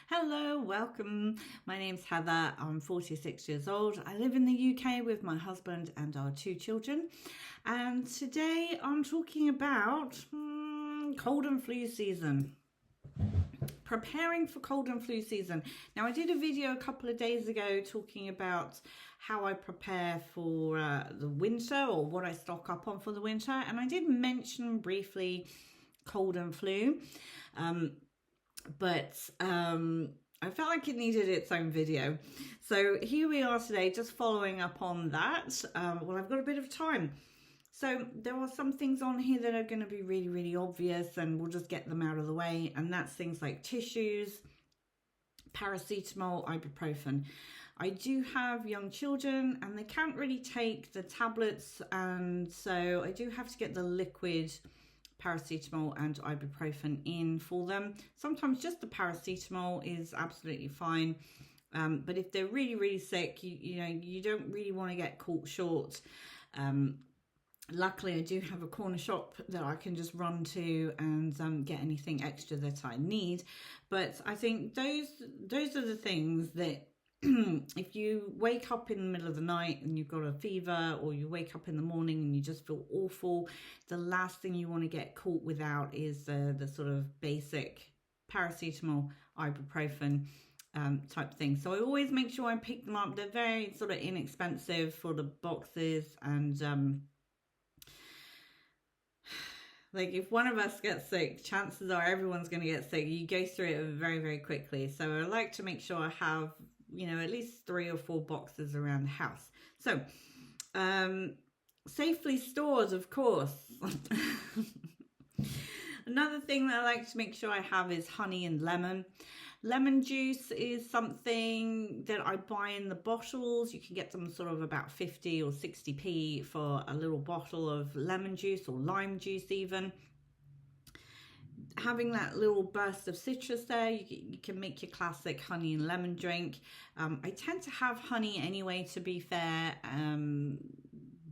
Hello, welcome. My name's Heather. I'm 46 years old. I live in the UK with my husband and our 2 children. And today I'm talking about cold and flu season. Preparing for cold and flu season. Now, I did a video a couple of days ago talking about how I prepare for the winter, or what I stock up on for the winter. And I did mention briefly cold and flu. But I felt like it needed its own video. So here we are today, just following up on that. Well, I've got a bit of time. So there are some things on here that are going to be really, really obvious, and we'll just get them out of the way. And that's things like tissues, paracetamol, ibuprofen. I do have young children and they can't really take the tablets, and so I do have to get the liquid paracetamol and ibuprofen in for them. Sometimes just the paracetamol is absolutely fine, but if they're really, really sick, you don't really want to get caught short. Luckily, I do have a corner shop that I can just run to and get anything extra that I need. But I think those are the things that if you wake up in the middle of the night and you've got a fever, or you wake up in the morning and you just feel awful, the last thing you want to get caught without is the sort of basic paracetamol, ibuprofen type thing. So I always make sure I pick them up. They're very sort of inexpensive for the boxes, and like if one of us gets sick, chances are everyone's going to get sick. You go through it very, very quickly. So I like to make sure I have at least 3 or 4 boxes around the house. So, safely stored, of course. Another thing that I like to make sure I have is honey and lemon. Lemon juice is something that I buy in the bottles. You can get them sort of about 50 or 60p for a little bottle of lemon juice, or lime juice even. Having that little burst of citrus there, you can make your classic honey and lemon drink. I tend to have honey anyway, to be fair,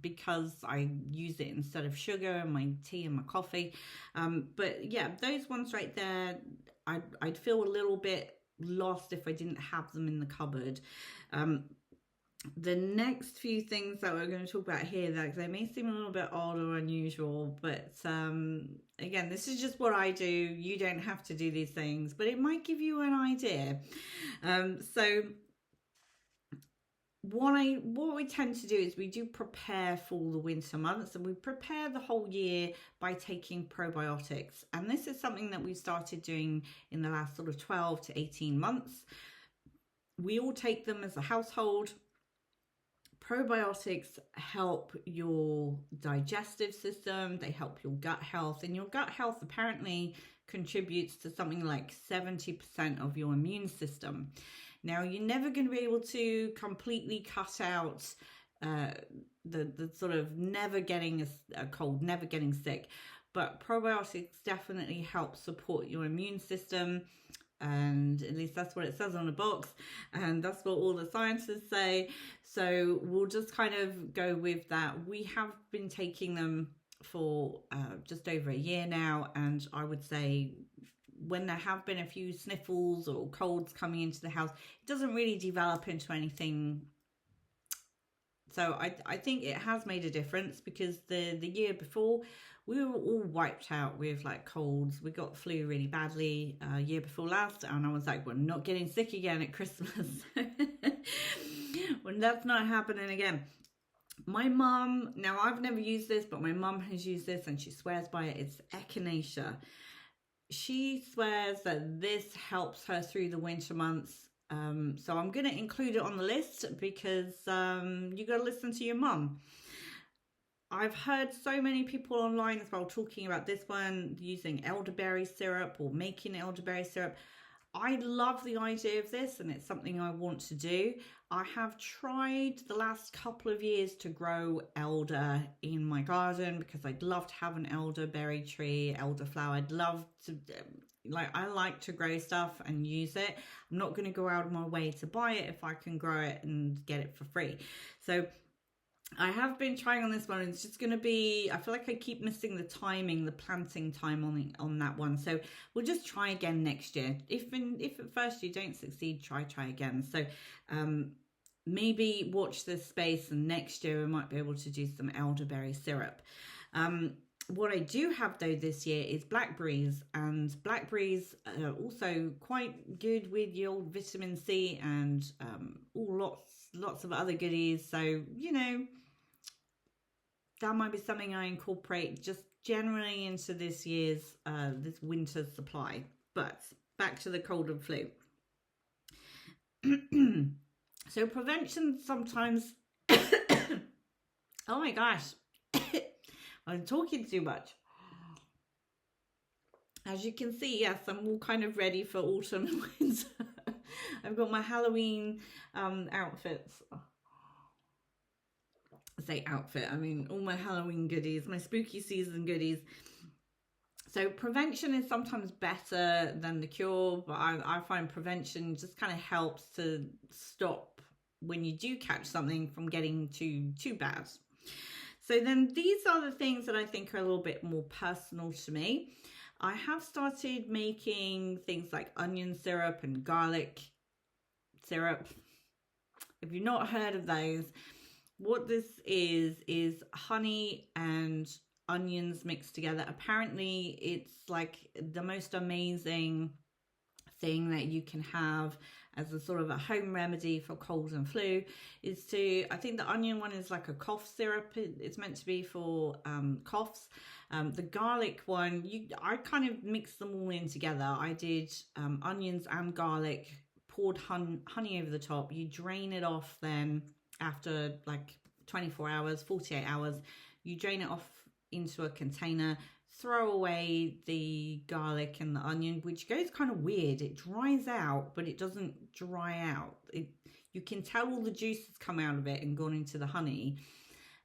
because I use it instead of sugar in my tea and my coffee. But yeah, those ones right there, I'd feel a little bit lost if I didn't have them in the cupboard. The next few things that we're going to talk about here, that they may seem a little bit odd or unusual, but again, this is just what I do. You don't have to do these things, but it might give you an idea. So what we tend to do is we do prepare for the winter months, and we prepare the whole year by taking probiotics. And this is something that we started doing in the last sort of 12 to 18 months. We all take them as a household. Probiotics help your digestive system, they help your gut health, and your gut health apparently contributes to something like 70% of your immune system. Now, you're never going to be able to completely cut out the sort of never getting a cold, never getting sick, but probiotics definitely help support your immune system. And at least that's what it says on the box, and that's what all the scientists say. So we'll just kind of go with that. We have been taking them for just over a year now, and I would say when there have been a few sniffles or colds coming into the house, it doesn't really develop into anything. So I think it has made a difference, because the year before we were all wiped out with like colds. We got flu really badly year before last, and I was like, we're not getting sick again at Christmas. When that's not happening again. My mum, now I've never used this, but my mum has used this and she swears by it. It's echinacea. She swears that this helps her through the winter months. So I'm going to include it on the list, because you got to listen to your mum. I've heard so many people online as well talking about this one, using elderberry syrup or making elderberry syrup. I love the idea of this, and it's something I want to do. I have tried the last couple of years to grow elder in my garden, because I'd love to have an elderberry tree, elderflower. I'd love to, I like to grow stuff and use it. I'm not going to go out of my way to buy it if I can grow it and get it for free. So I have been trying on this one. It's just going to be, I feel like I keep missing the timing, the planting time on that one. So we'll just try again next year. If at first you don't succeed, try again. So maybe watch this space, and next year we might be able to do some elderberry syrup. What I do have though this year is blackberries, and blackberries are also quite good with your old vitamin C and lots of other goodies. So, you know, that might be something I incorporate just generally into this year's, this winter's supply. But back to the cold and flu. So prevention sometimes, oh my gosh, I'm talking too much. As you can see, yes, I'm all kind of ready for autumn and winter. I've got my Halloween outfits. I say outfit, I mean all my Halloween goodies, my spooky season goodies. So prevention is sometimes better than the cure, but I find prevention just kind of helps to stop when you do catch something from getting too bad. So then these are the things that I think are a little bit more personal to me. I have started making things like onion syrup and garlic syrup. If you've not heard of those, what this is honey and onions mixed together. Apparently it's like the most amazing thing that you can have as a sort of a home remedy for cold and flu. Is to, I think the onion one is like a cough syrup. It's meant to be for coughs. The garlic one, I kind of mixed them all in together. I did onions and garlic, poured honey over the top. You drain it off then after like 24 hours, 48 hours. You drain it off into a container, throw away the garlic and the onion, which goes kind of weird. It dries out, but it doesn't dry out. You can tell all the juice has come out of it and gone into the honey.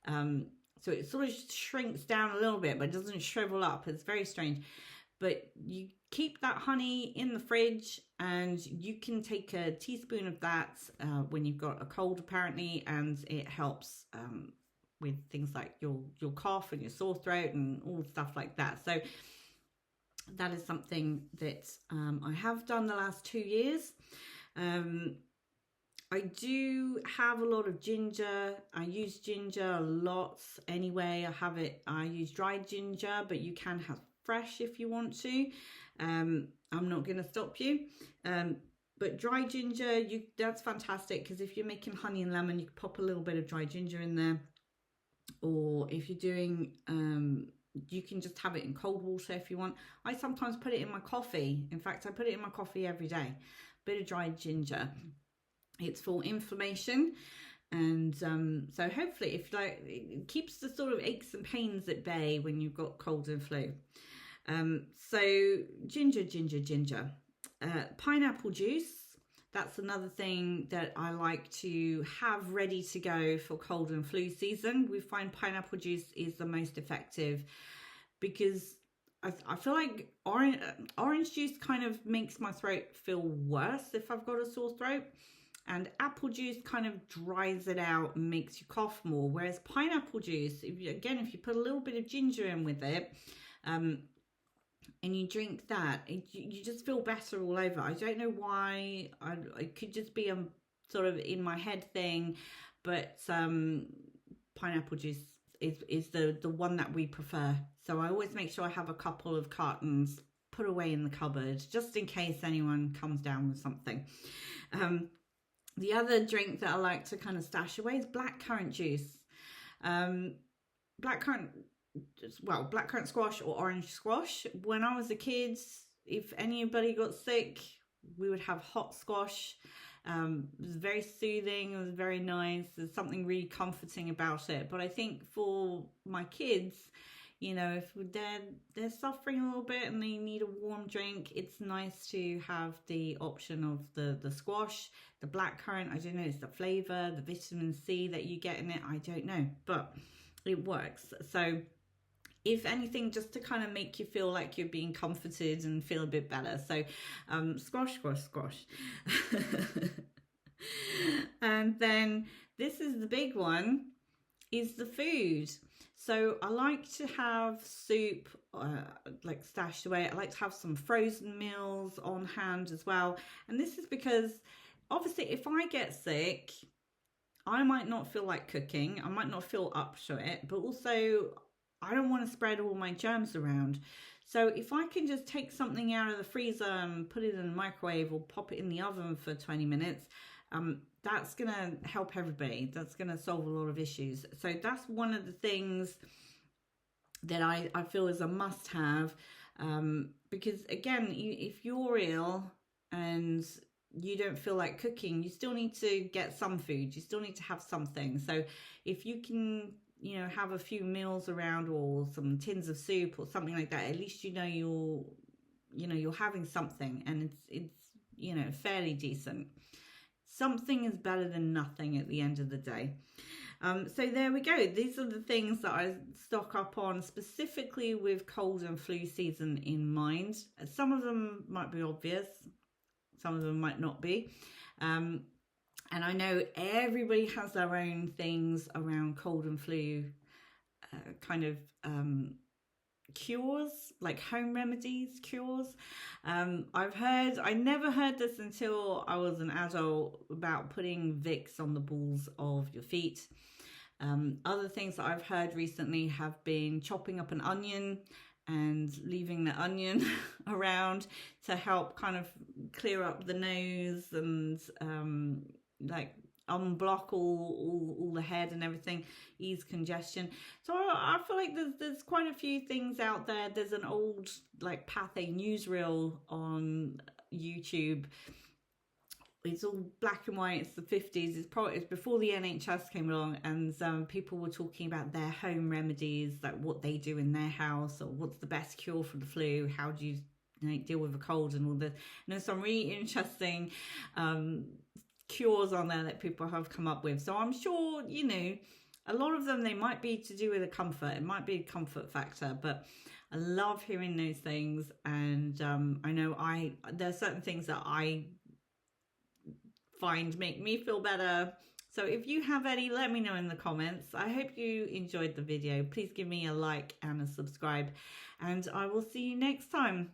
So it sort of shrinks down a little bit, but it doesn't shrivel up. It's very strange. But you keep that honey in the fridge, and you can take a teaspoon of that when you've got a cold, apparently, and it helps with things like your cough and your sore throat and all stuff like that. So that is something that I have done the last 2 years. I do have a lot of ginger. I use ginger a lot anyway. I use dried ginger, but you can have fresh if you want to. I'm not going to stop you. But dry ginger, that's fantastic, because if you're making honey and lemon, you can pop a little bit of dry ginger in there. Or if you're doing, you can just have it in cold water if you want. I sometimes put it in my coffee. In fact, I put it in my coffee every day. Bit of dried ginger. It's for inflammation, and so hopefully, if like, it keeps the sort of aches and pains at bay when you've got cold and flu. So ginger. Pineapple juice. That's another thing that I like to have ready to go for cold and flu season. We find pineapple juice is the most effective because I feel like orange juice kind of makes my throat feel worse if I've got a sore throat. And apple juice kind of dries it out and makes you cough more. Whereas pineapple juice, if you put a little bit of ginger in with it, and you drink that, you just feel better all over. I don't know why. It could just be a sort of in my head thing, but pineapple juice is the one that we prefer. So I always make sure I have a couple of cartons put away in the cupboard, just in case anyone comes down with something. The other drink that I like to kind of stash away is blackcurrant juice. Blackcurrant squash or orange squash. When I was a kid, if anybody got sick, we would have hot squash. It was very soothing. It was very nice. There's something really comforting about it. But I think for my kids, you know, if they're suffering a little bit and they need a warm drink, it's nice to have the option of the squash, the blackcurrant. I don't know, it's the flavour, the vitamin C that you get in it. I don't know, but it works. So if anything, just to kind of make you feel like you're being comforted and feel a bit better. So squash. And then this is the big one, is the food. So I like to have soup like stashed away. I like to have some frozen meals on hand as well. And this is because obviously if I get sick, I might not feel like cooking. I might not feel up to it, but also I don't want to spread all my germs around. So if I can just take something out of the freezer and put it in the microwave or pop it in the oven for 20 minutes, that's going to help everybody. That's going to solve a lot of issues. So that's one of the things that I feel is a must have, because again, if you're ill and you don't feel like cooking, you still need to get some food. You still need to have something. So if you can, you know, have a few meals around or some tins of soup or something like that, at least you know you're having something, and it's you know, fairly decent. Something is better than nothing at the end of the day. So there we go. These are the things that I stock up on specifically with cold and flu season in mind. Some of them might be obvious, some of them might not be. And I know everybody has their own things around cold and flu kind of cures, like home remedies, cures. I never heard this until I was an adult, about putting Vicks on the balls of your feet. Other things that I've heard recently have been chopping up an onion and leaving the onion around to help kind of clear up the nose and like unblock all the head and everything, ease congestion. So I feel like there's quite a few things out there. There's an old like Pathé newsreel on YouTube. It's all black and white. It's the 50s. It's before the NHS came along, and people were talking about their home remedies, like what they do in their house, or what's the best cure for the flu. How do you deal with a cold and all this? And there's some really interesting cures on there that people have come up with. So I'm sure, you know, a lot of them, they might be to do with a comfort. It might be a comfort factor, but I love hearing those things. And I know there's certain things that I find make me feel better. So if you have any, let me know in the comments. I hope you enjoyed the video. Please give me a like and a subscribe, and I will see you next time.